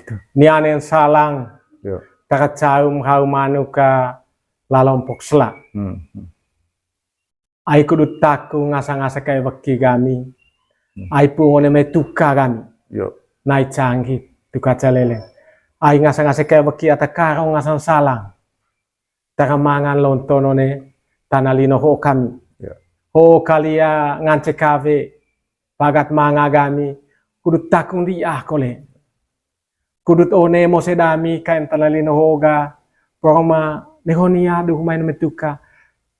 gitu. Nianen salang. Yo. Takacaum haumanu ka lalompok selak. Ai kudu taku ngasa-ngasa kaya weki kami. Ai pungone me tuka kami. Yo. Nai canggih tuka calele. Ai ngasa-ngasa kaya weki ata karong ngasan salang. Takamangan lontonone tanalino ho kami. Yo. Ho kalia ngance kave pagat manga kami. Kudu takung di kole. Kudut one mo sedami kain tanalino hoga. Poroma nehonia duh main metuka.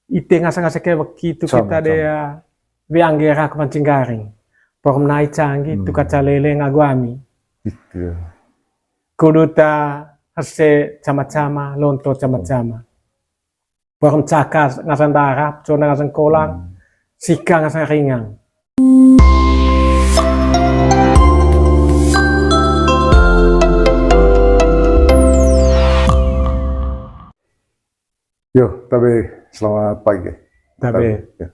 Ite ngasa-ngasa kaya begitu kita dea vianggera kepancing garing. Porom nai canggih tuka calele ngaguami. Gitu. Kuduta hase cama-cama, lonto cama-cama. Porom cakar ngasan darap, cona ngasan kolang, sika ngasan ringang. Yo, tapi selamat pagi. Tapi ya.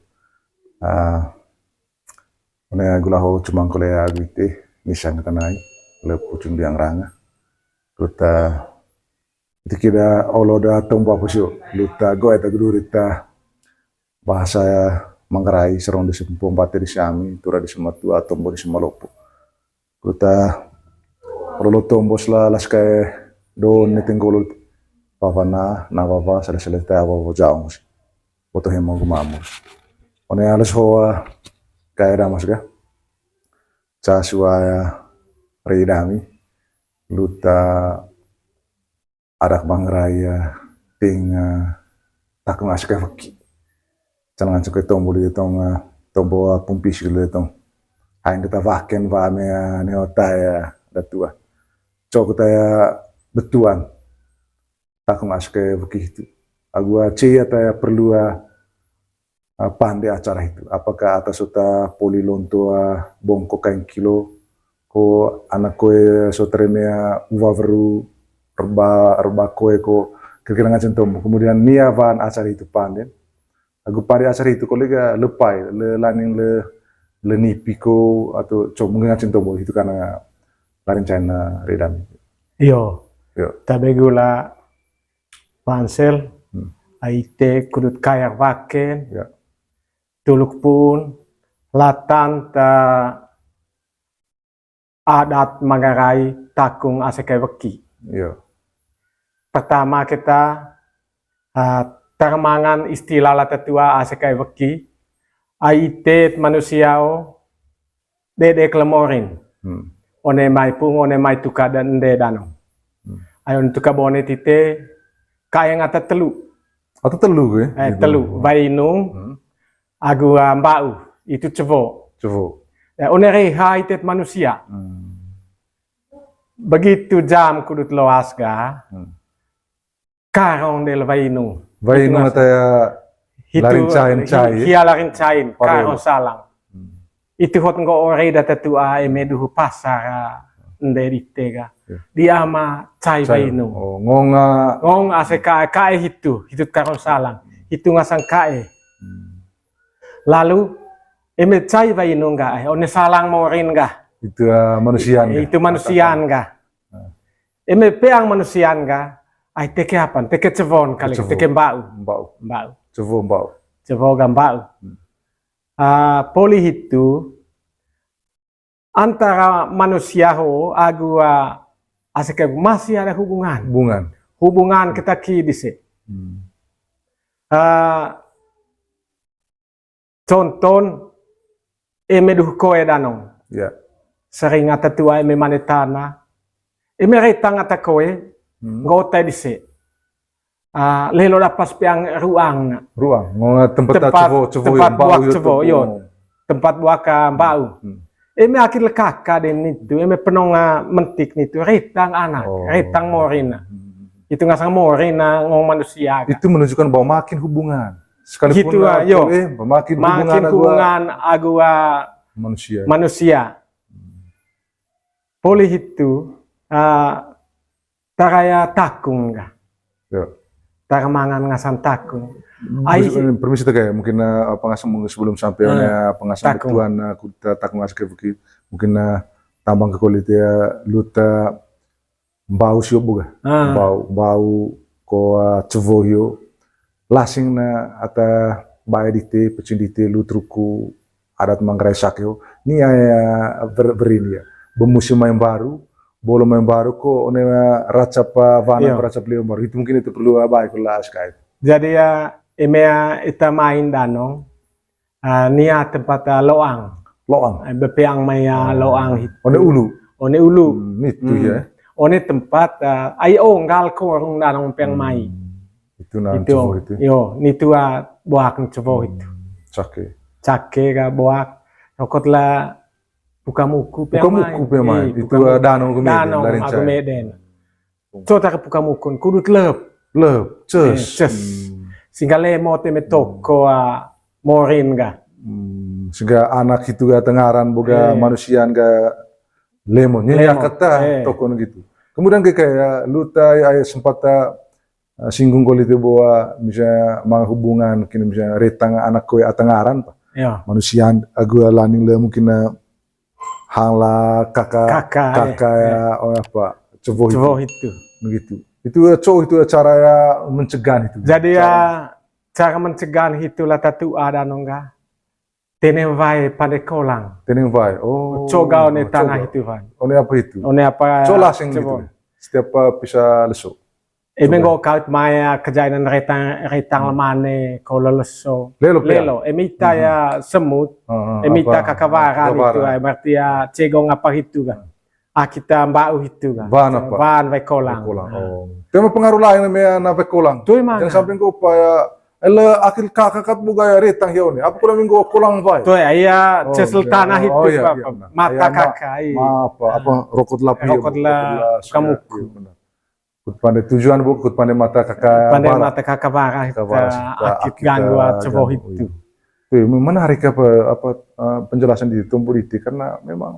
Ona gulaho cuma kolea agwite nisang tanai le pucung diang ranga. Luta itu kira oloda tomba pusyo luta goe ta gudurita bahasa Manggarai serong di sempung pate di Siami tura di Sematu tombo di Semalopo. Luta olo tombos la laskae don netenggolo Pavana na papa sala tawa jaung foto hemo gumamos one alas hoa kaira masga casua reidami luta arak bangraya ting tak masga fakki jangan suka tombo di tombo pumpis gitu tong aing kita vaken va me neota ya datua cok ya betuan tak masuk ke begitu. Agua cia taya perlu pandai acara itu. Apakah atas sota polilontoa bongko kain kilo ko anak koe sotremea uvaveru reba koe ko kira-kira ngacen tombo. Kemudian nia van acara itu pandai. Agu pari acara itu kolega lepai le laning le nipiko atau coba ngacen tombo itu karena lain China redami. Yo. Tapi gula pansel, aite kudut kayak vaken, tuluk pun, latan ta adat Manggarai takung asekai weki. Pertama kita termangan istilah latatua asekai weki, aite manusiao dede klemorin, one mai pung, one mai tuka dan de danong. Ayon tuka bone tite kaya ngata telu. Atau telu ya? Telu. Bainung, agua mbau, itu cevo. Cevo. Onere haitet manusia. Begitu jam kudut loasga, karong del bainung. Bainung ataya larin cain. Hia larin cain, karong salang. Itu hot ngo ore data tua emeduhu pasara nderitega. Dia ama cai bainu. Ngong ase kae hitut karong salang. Hitu ngasang kae. Lalu eme cai bainu enggak one salang morin enggak. Itu manusiaan. Itu manusiaan enggak. Eme peang manusiaan enggak. Ai teke apa? Teke cevon kali, teke mbau. Cevo mbau. Cevo gambau. Poli hitu antara manusia ho agua asik masih ada hubungan kita kidise. Conton eme duh koe danong. Sering ata tua eme manetana. Eme retang ata koe ngota dise. Lelo dapas piang ruang. Tempat buak cevo yo. Tempat buak bau. Eme akil kakak den itu, eme penonga mentik itu retang anak, retang morina. Itu ngasang morina ngomong manusia. Itu menunjukkan bahwa makin hubungan. Sekalipun gitu, makin hubungan agua manusia. Poli itu taraya takung ga. Taramangan ngasan takung. Permisi tuh kayak mungkin pengasam sebelum sampai pengasam betuan kita tak masuk ke mungkin tambang ke kulit ya luta bau siop buka. Bau ko cevo yo lasing na ata bae dite pecin dite lu truku adat Manggarai sakyo ni aya berini ya bemusim yang baru bolo yang baru ko one racap vana racap leo baru itu mungkin itu perlu baik lah sekali. Jadi ya emea ita main danong nia tempat loang bepeang maya loang itu one ulu itu ya one tempat ayo ngal ko rong danong peang mai itu cevo itu yo nitu buak cevo itu cake ga buak rokot la pukamuku pemai itu danong gumeden so tak pukamukun kudut lep ces singale mo te metoko morin ga sehingga anak itu ga tengaran boga manusian ga lemonnya ya kata tokon gitu. Kemudian kayak lu ay sempat singgung kali itu bahwa misalnya mga hubungan kini misalnya retang anak kowe atengaran pa. Manusian agua laning le mungkin hala kakak ya apa cevoh itu begitu. Itu itu cara ya mencegah itu. Jadi cara mencegah itu lah tatu ada nongga. Teneng vai pada kolang. Teneng vai. Coga one tanah itu vai. One apa itu? One apa? Colasing gitu. Setiap bisa lesuk. Menggo kaut maya kejadian retang lemane kalau leso. Lelo. Emita ya semut. Emita kakawaran itu. Berarti ya cegong apa itu kan. Kita mbau itu kan. Van vai kolang. Tema pengaruh lain na vai kolang. Tu emang. Yang samping ko upaya akil kakak bugaya retang hiyo ni. Apa ko namin go kolang vai. Tu ya cesel tanah itu mata kakak. Apa rokot lap kamuku. Kut pandai tujuan bu, kut pandai mata kakak. Pandai mata kakak barah itu akit gangguan cevoh itu. Menarik apa penjelasan di politik karena memang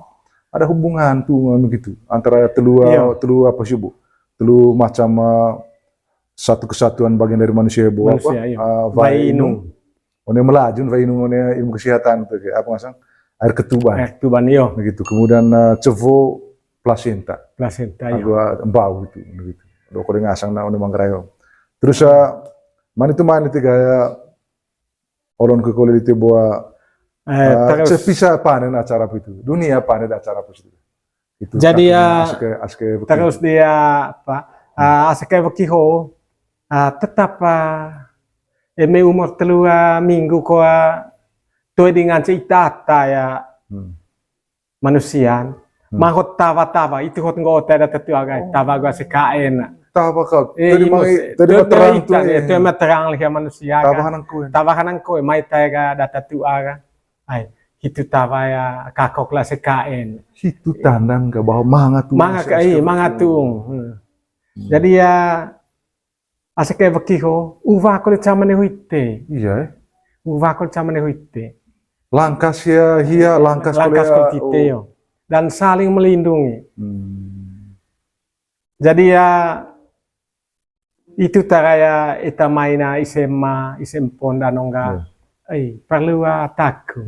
ada hubungan tuh begitu antara telu apa sih bu? Telu macam satu kesatuan bagian dari manusia bu vainung. One melajun vainung one ilmu kesehatan tuh apa ngasang air ketuban yo begitu. Kemudian cevo placenta agak embau itu begitu. Dokter ngasang na one Manggarai. Terus man itu gaya orang ke kulit itu bahwa bisa panen acara itu dunia panen acara itu. Jadi terus dia apa aske bekiho tetap eme umur telu minggu ko tu dengan cerita ya manusia mahot tawa itu hot ngot ada tetu agai tawa gua sekaen tawa kau tadi terang tu itu terang lihat manusia tawa hanan ko mai tega data tu aga ai itu tawa ya kakok lah sekaen itu tandang ke bahwa mangatung jadi ya asake bekiho uva ko chamane huite uva ko chamane huite langkas ya hia langkas ko yo dan saling melindungi. Jadi ya itu taraya ita maina isempon danongga. Perlu ataku.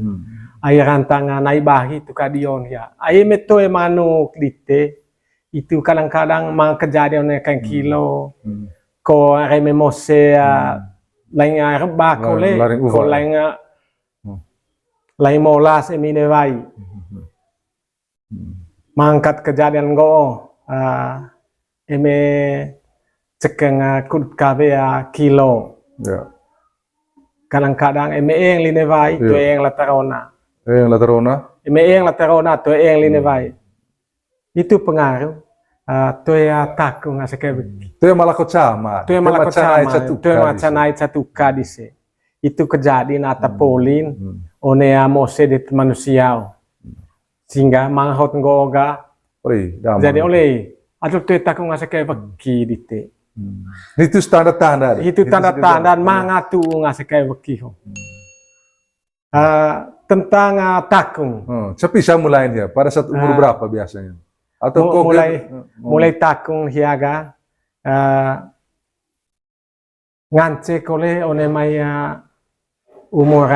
Ai rantangan ai bahi tu kadion ya. Ai meto manuk dite itu kadang-kadang mang kejadian kan kilo ko reme mose lain rebak ko lain molas emine vai. Mangkat kejadian go eme cekeng kut kabe kilo kadang-kadang eme eng line vai tu eng latarona eme eng latarona tu eng line vai itu pengaruh tu ya takung asake tu malah kocama tu macanai satu kadise itu kejadian ata polin one mose di manusia sehingga manghot ngoga jadi oleh atau tu takung asake beki dite itu tanda-tanda mangatu asake beki tentang takung tapi saya mulai ya pada saat umur berapa biasanya atau mulai takung hiaga ngance kole one maya umur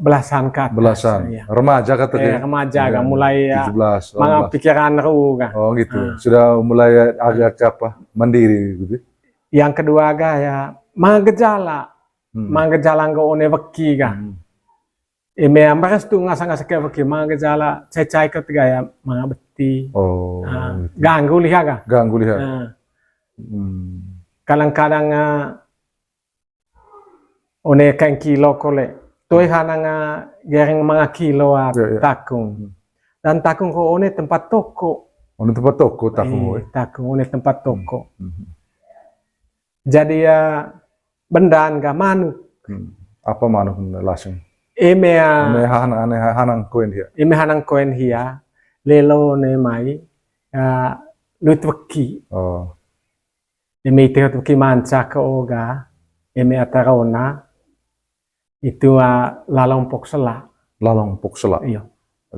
belasan ke atas. Belasan. Ya. Remaja kata dia. Remaja Ya, mulai 17, mga 18. pikiran ru kan. Oh gitu. Sudah mulai agak apa? Mandiri gitu. Yang kedua ya mga gejala. Mga gejala nggak one weki kan. Eme ambaras tu ngasa kayak weki mga gejala cecai ketiga ya mga beti. Oh. Gitu. Ganggu lihat kan. Ganggu lihat. Kadang-kadang one kan kilo kole. Toi hanang gereng mga kilo takung. Dan takung ko one tempat toko. One tempat toko takung. Takung one tempat toko. Jadi bendaan ga manuk. Apa manuk langsung? Eme hanang koin dia. Eme hanang koin hia. Lelo ne mai lut weki. Oh. Eme ite weki manca ke oga. Eme atarona. Itu lalompok sela. Lalompok sela. Iya.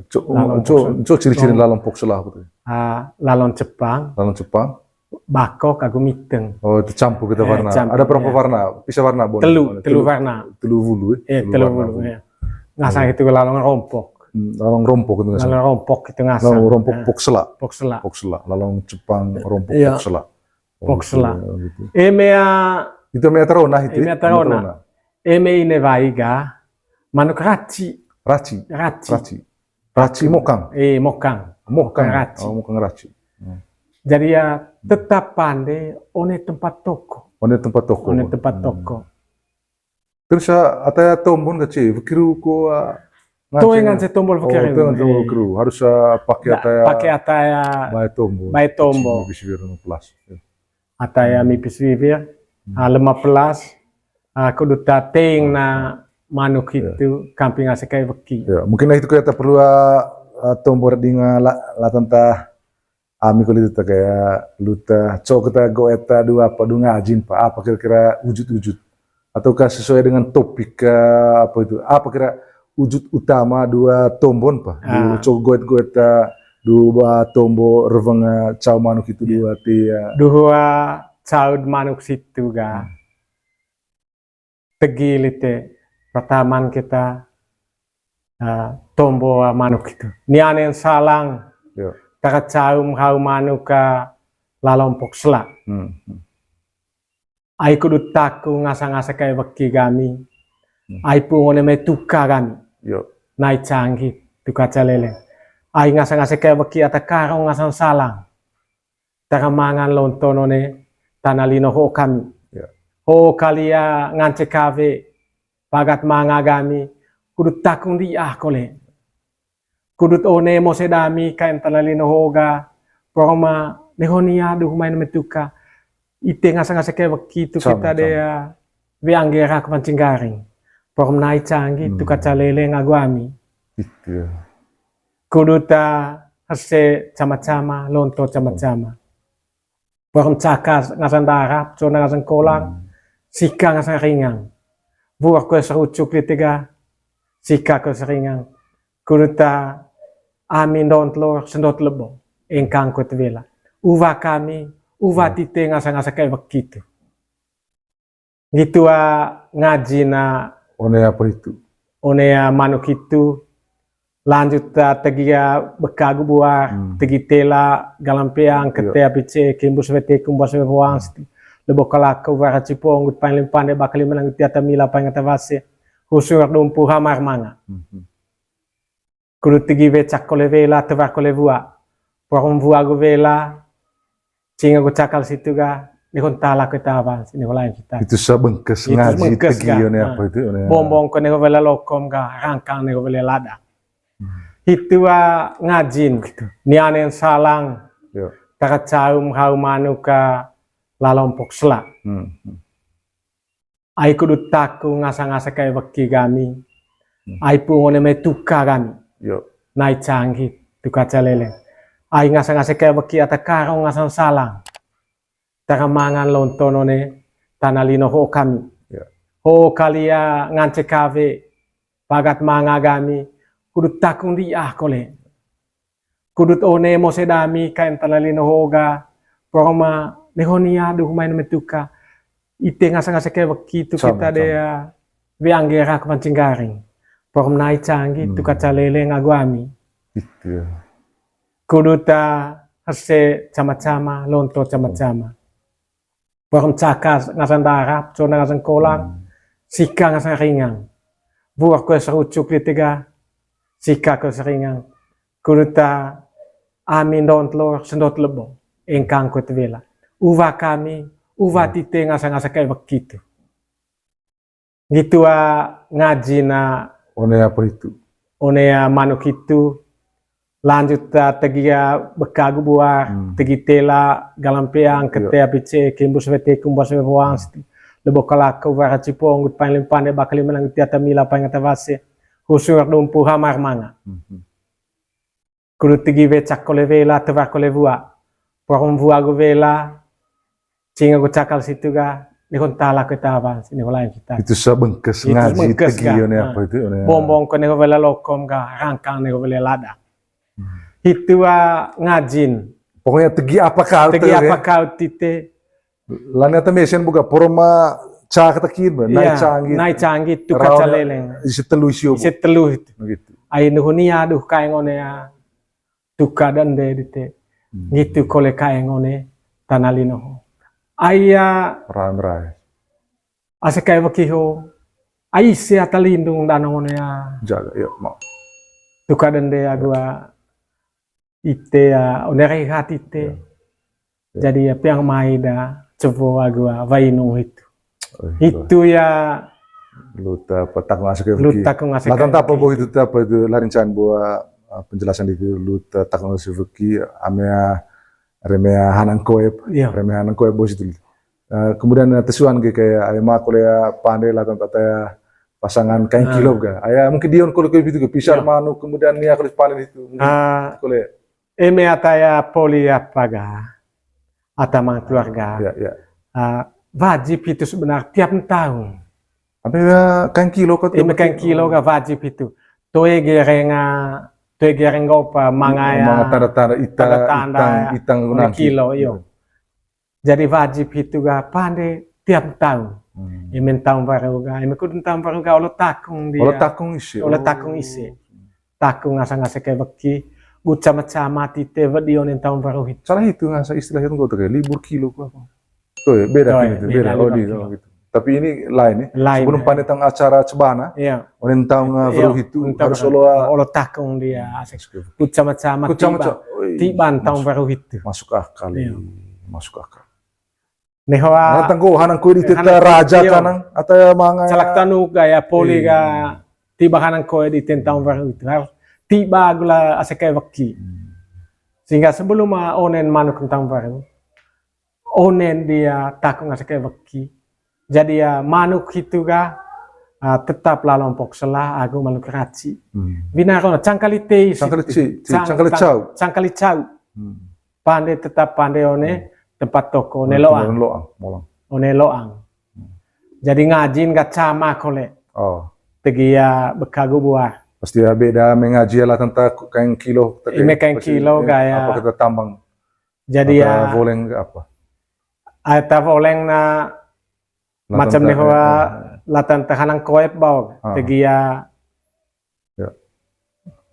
Cuk ciri-ciri lalompok sela apa tuh? Lalon Jepang. Lalon Jepang. Bako kagum miteng. Oh itu campur kita warna. Campur, ada berapa warna? Bisa warna bon? Telu warna. Telu bulu. Telu bulu. Ya. Ngasang itu lalong rompok. Lalong rompok itu ngasang. Lalong rompok itu ngasang. Lalong rompok poksela. Poksela. Poksela. Lalong Jepang rompok poksela. Poksela. Gitu. Itu eme atarona itu. Eme atarona. Eme ine vaiga manuk raci. Raci mokang. Mokang. Mokang raci. Oh, mokang raci. Jadi tetap pandai one tempat toko. One tempat toko. Terus ataya tombon kecil, bekiru ko. Tuh yang saya tombol bekiru. Tuh yang tombol bekiru. Harus pakai ataya. Bayi tombol. Mipis vivir no plus. Ataya mipis vivir. 15. Kudu tateng na manuk itu kamping asekai beki. Ya, mungkin itu kita perlu tombol dinga la tanta. Ami kulit itu kayak luta cok kita goeta dua apa dua ngajin pak apa kira-kira wujud ataukah sesuai dengan topik apa itu apa kira wujud utama dua tombon pak cok goeta dua tombo reveng caw manuk itu dua dua caw manuk situ ga tegilite pertamaan kita tombo manuk itu nian yang salang Kakacaum hau manuka lalompok sela. Ai kudu taku ngasa-ngasa kayak weki kami. Ai pungone me tuka kami. Nai canggih tuka calele. Ai ngasa-ngasa kayak weki ata karong ngasan salang. Taka mangan lontonone tanalino ho kami. Ho kalia ngance kave pagat manga kami kudu takung dia kole. Kudut one mo sedami kain talalino hoga proma nehonia du main metuka ite ngasa-ngasa kayak begitu kita dia vianggera ke pancing garing prom nai canggih tuka calele ngaguami kuduta hase cama-cama lonto cama-cama prom cakas ngasan darap zona ngasan kolang sika ngasan ringang buah kue serucuk litiga sika kue seringang kuduta amin don telur sendot lebo engkang ko tvela uva kami uva tite ngasa-ngasa kayak begitu gitu ngaji na one apa itu one manuk itu lanjut tegia bekagu buah tegi tela galampeang kete apice kimbus vete kumbas wang lebo kalaka wara cipong gut pain limpane bakali menang tiata mila pain tavase husur dumpu hamar manga kudu tigi vecak kole vela tevar kole vua porom vua go vela cinga go cakal situ ga ni kontala kita avans ni lain kita itu sabengkes ngaji tegi one apa itu bombong ko nego vela lokom ga rangkang nego vela lada itu ngajin gitu nianen salang takacaum hau manuka lalompok sela ai kudu taku ngasa-ngasa kayak weki kami ai pungone me tuka kami nai canggih tuka calele ai ngasa-ngasa kayak weki ata karong ngasan salang taka mangan lontonone tanalino ho kami ho kalia ngance kave pagat manga kami kudu takung dia kole kudut one mo sedami kain tanalino hoga proma nehonia du main metuka ite ngasa-ngasa kayak weki tu kita dia ve anggera kepancing garing. Porom nai canggih tu kacalele ngaguami. Itu ya. Kuduta hase cama-cama, lonto cama-cama. Porom caka ngasan darap, cona ngasan kolang, sika ngasan ringang. Buah kue serucuk di tiga, sika kue seringang. Kuduta amin dontlor sendot lebo, engkang kue tevela. Uva kami, uva tite ngasan kayak begitu. Gitu ngaji na One apa itu? Onea manuk itu lanjut tegia bekagu buah tegi tela galampeang ketea pice kimbus vete kumbas vebuang lebo kala ko vara cipong gut pain limpane bakali menang tiata mila pain tavase husur dumpu hamar manga kudu tegi vecak kole vela tevar kole vua porom vua go vela cinga go cakal situ ga ni kon tala ko tavans ni lain kita Itu sabengkes ngaji tegi one apa itu? Bombong ko nego vela lokom ga rangkang nego vela lada. Itu ngajin. Pokoknya tegi apa kau? Tegi apa kau tite? Lani ata mesen buka poroma cak takir ba, naik canggih tu kaca leleng. Isi telu isi obo. Isi telu itu. Gitu. Ai nuhuni aduh kae ngone ya. Tuka dan de dite. Gitu kole kae ngone tanalino. Aya Rai. asa kae wakiho. Ai se atalindung dan ngone ya. Jaga ya mau. Tuka dan de agua ite onere hati ite. Jadi apa yang maida cevo agua vainung itu. Itu ya Luta petak masuk ke luta ko ngase. Latan apa bo itu apa itu larincan buat penjelasan itu luta tak masuk ke amea remea hanang koep, remea hanang koep bos itu. Kemudian tesuan kayak ayam kolea pandai latan tata pasangan kain kilo ga. Ayah mungkin dion kalau itu ke pisar manu kemudian nia kalau panen itu. Kolea. Eme ataya poli apaga atama keluarga. Wajib itu sebenarnya tiap tahun. Apa ya kain kilo kau? Eme kain kilo ga wajib itu. Toe gerenga opa mangaya. Tanda-tanda itang kilo yo. Jadi wajib itu ga pandai tiap tahun. Eme tahun baru ga. Eme kudun tahun baru ga olo takung dia. Olo takung isi. Olo takung isi. Takung ngasa kayak beki. Gucama-cama tite vedionin tahun baru itu. Salah itu ngasa istilah itu kayak libur kilo apa? Tuh ya, beda gitu, beda. Gitu. Tapi ini lain ya. Sebelum panetang acara cebana, orang tahun baru itu harus olo takung dia. Gucama-cama tiban tahun baru itu. Masuk akal. Masuk akal. Nehawa tanggo hanang ko dito raja kanang atau mga salak tanuk gaya poli ga tiba hanang ko di tahun baru itu. Tiba gula asakai waki. Sehingga sebelum onen manuk tahun baru, onen dia takung asakai waki. Jadi ya manuk itu ga tetap lalompok selah aku manuk raci. Bina kono cangkalite cangkalicau. Pandai tetap pandai one tempat toko neloang. Loang. Jadi ngajin ga cama kole. Tegi ya bekagu buah. Pasti ya beda mengaji lah tentang kain kilo. Ini kain kilo gaya. Apa kita tambang? Jadi ya. Voleng apa? Ada voleng na macam nehawa latan tahanang koep bau. Tegi ya.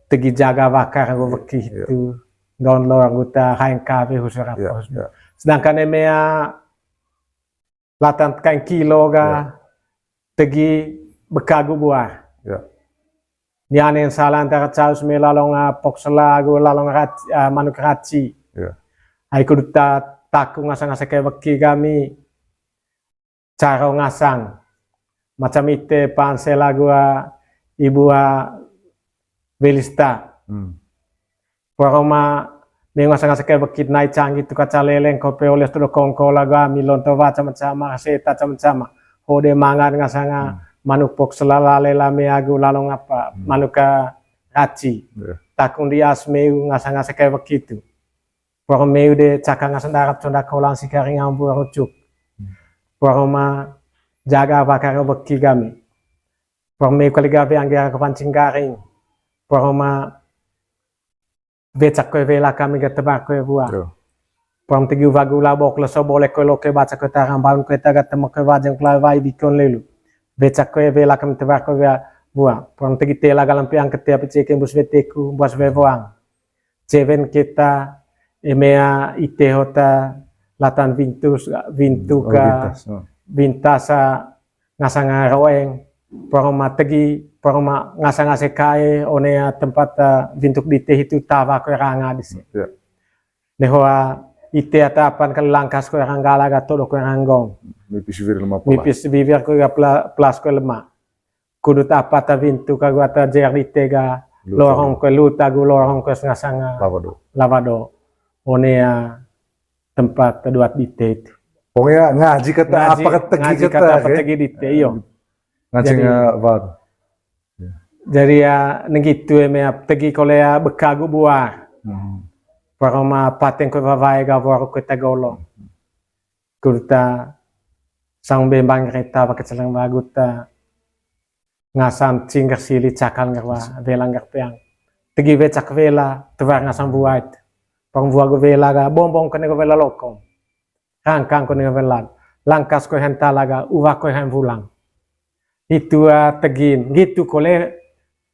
Tegi jaga bakar beki itu. Don lo anggota kain kafe khusus apa. Sedangkan emea latan kain kilo ga. Tegi bekagu buah. Nian yang salah antara caus me lalong poksela go lalong manuk raci. Ai kuduta takung ngasang-ngasang kayak weki kami. Cara ngasang. Macam ite pansela gua ibu Belista. Poroma me ngasang-ngasang kayak weki nai canggih tu kaca leleng kope oleh tu kongko laga milonto macam-macam seta macam-macam. Hode mangan ngasang manuk pok selala lame agu lalong apa manuka raci takung di asmeu ngasa-ngasa kayak begitu por meu de caka ngasa darat sonda kolang si karing ambu rucuk por ma jaga bakar beki kami por meu kali gabe angga kepancing garing por ma becak ko vela kami gatebak ko buah por tegi vagu labok la so boleh ko loke baca ko tarang bangun ko tagat temak ko wajeng klai vai bikon lelu becak ko vela kam tebar ko buang pon tegi tela galam piang ketia peceken bus veteku bus vevoang ceven kita emea ite hota latan vintu ka bintasa ngasanga roeng poroma tegi poroma ngasanga sekae onea tempat vintuk dite itu tava ko ranga disi nehoa ite atapan kan langkas ko rangala ga todo ko ranggong mipis vivir ko ga plus ko lemah kudut apa ta vintu ka guata jerdite ga lorong ko luta gu lorong ko ngasanga lavado onea tempat keduat dite itu pokoknya ngaji kata apa kata tegi dite iyo ngaji vad jadi ya negitu emea tegi kolea bekagu buar paroma paten ko vavai ga vor ko tagolo kurta sang bembang kereta pakai celang baguta ngasam cingger sili cakal ngerwa vela ngerpeang tegi becak vela tevar ngasam buat pang buago vela ga bombong ko nego vela lokom rangkang ko nego vela langkas ko hentalaga uwa ko hen pulang itu tegin gitu kole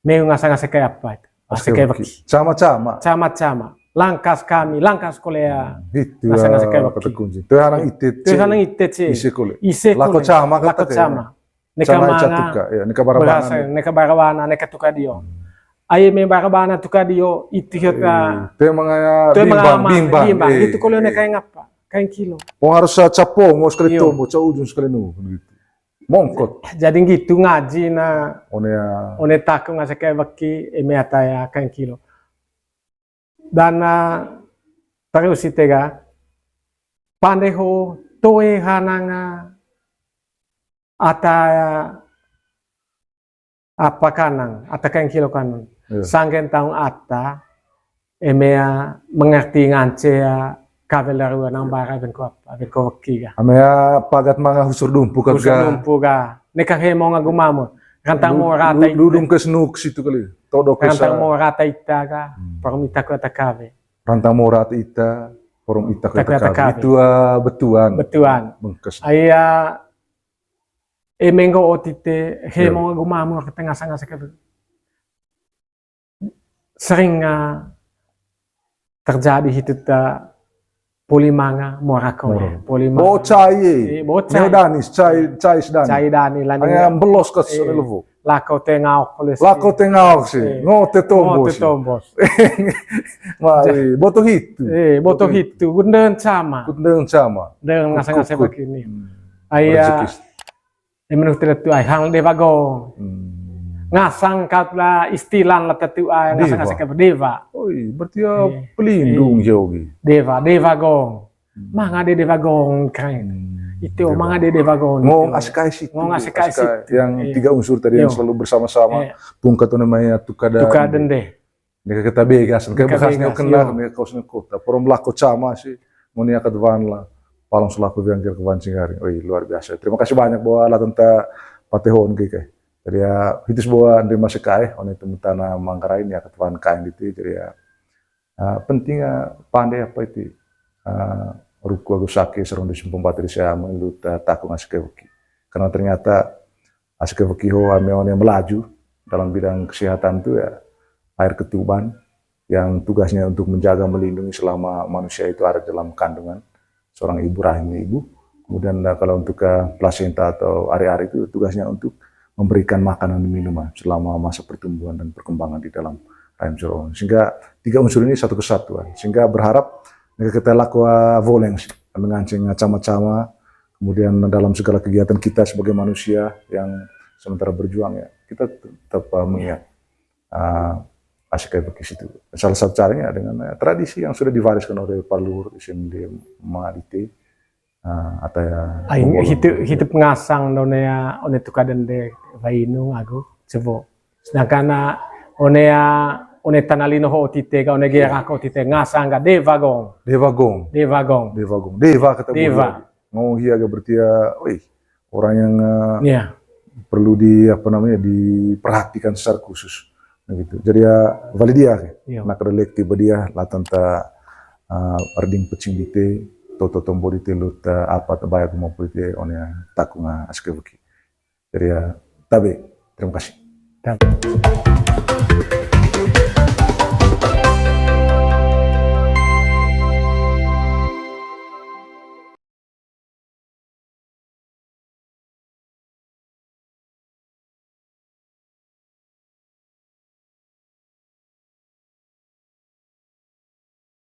meu ngasang kayak apa itu kayak baki sama langkas kami langkas kole itu kayak baki itu harang ite ise lako cama neka barawana neka tuka dio aye me barabana tuka dio itu kita bimbang itu kole neka ngapa kain kilo harus capong sekali tombo ujung sekali nu mongkot jadi gitu ngaji na one taku ngasa kayak baki emeata ya kain kilo dan terus itega pandeho toe hananga ata apa kanang ata kain kilo kanang sanggen taung ata emea mengerti ngance ya kabelaru nang bara ben ko waki ga amea pagat mga husur dumpu ga nekang hemo nga gumamo kantang mo rata dudung ke snuk situ kali todo ke kantang mo rata ita ga paramita ko atakave rantang mo rata ita forum ita ko atakave itu betuan bengkes aya emengo otite hemo nga gumamo ketengah sanga sekali sering terjadi itu polimanga morakone polimanga cai danis cai dani yang belos ke selevu lako tengau sih ngote tombos mai boto hitu gundeng sama dengan ngasang begini aya menurut itu hang devagong ngasang kapla istilah la tatu ay ngasang ka deva berarti pelindung yogi deva gong manga deva gong keren itu manga deva gong ngong askai situ yang tiga unsur tadi yang selalu bersama-sama pungkat namanya tukada dende nika kita begas ke bekasnya kenal nika kausnya kota porom lako cama sih monia kadvan la palong selaku yang ke Singari luar biasa terima kasih banyak bahwa la tenta patehon kike jadi ya itu sebuah nerima sekai oleh teman-teman Manggarai ini ya ketuaan kain itu jadi ya penting pandai apa itu ruku agusake serong di simpung bateri saya melut takung askewki karena ternyata askewki ho ameon yang melaju dalam bidang kesehatan itu ya air ketuban yang tugasnya untuk menjaga melindungi selama manusia itu ada dalam kandungan seorang ibu rahimnya ibu kemudian kalau untuk plasenta atau ari-ari itu tugasnya untuk memberikan makanan dan minuman selama masa pertumbuhan dan perkembangan di dalam rahim seorang. Sehingga tiga unsur ini satu kesatuan. Sehingga berharap kita lakukan voleng mengancing cama-cama, kemudian dalam segala kegiatan kita sebagai manusia yang sementara berjuang ya, kita tetap mengingat asik kayak begitu. Salah satu caranya dengan tradisi yang sudah diwariskan oleh Pak Luhur di Madite. Atau ya hidup ngasang donea one tukadende vainu aku coba sedangkan one tanalino ho tite ga one gera ko tite ngasang ga deva kata deva ngomong hiaga berarti ya orang yang perlu diperhatikan secara khusus gitu jadi ya validia nak relekti dia latanta arding pecing dite toto tombori te lut apa tabaya mo pulite onya takunga askebuki Jadi ya, tapi terima kasih. Dan